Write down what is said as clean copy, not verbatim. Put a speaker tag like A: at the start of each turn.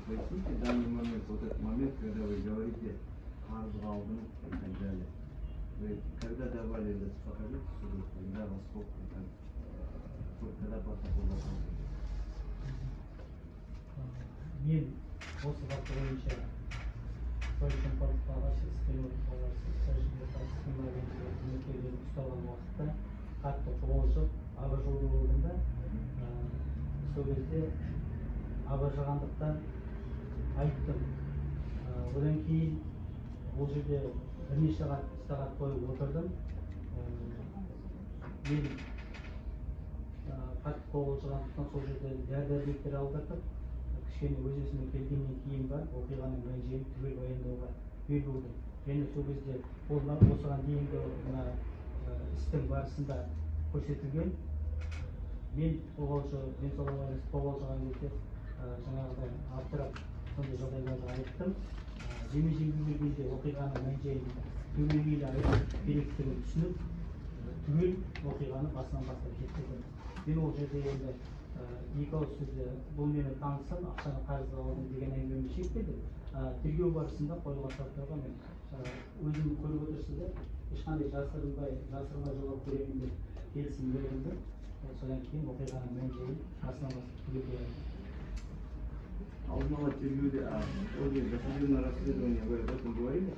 A: поясните данный момент, вот этот момент, когда вы говорите Харзгалдың и так далее. Вы когда давали этот покажите суду, когда во сколько, когда протокол заполнили?
B: Мен осы факті бойынша Жемқорлыққа қарсы іс-қимыл қызметкерлерін ұсталған уақытта қатты қобалжып абыржулы болдым да сол кезде абыржығандықтан айттым. Одан кейін ол жерде бірнеше сағат бойы отырдым. Мен қатты қобалжығандықтан сол жерде дәрі-дәрмектер алдыртып, кішкене өз есіме келгеннен кейін бар оқиғаның мән-жайын түгел баяндауға бел будым. Және сол кезде осыған дейінгі істің барысында көрсетілген, мен денсаулығына қобалжыған кезде жаңағыдай абдырап сондай жағдайларды айттым. Жеме-жемге келгенде оқиғаның мән-жайын түбегейлі айтып керектігін түсініп, түгел оқиғаны басынан бастап жеткіздім. Мен ол жерде енді екі ауыз сөзде бұл мені танысым, ақшаны қарызға алдым деген әңгімені шектедім. Тергеу барысында қойылған сұрақтарға мен өзім көріп отырсыздар, ешқандай жасырмай жауап беремін деп келісім бердім. Содан кейін оқиғаның мән-жайын басынан бастап түгел баяндадым.
A: Алдын ала тергеуде, досудебное расследование, вы об этом говорили?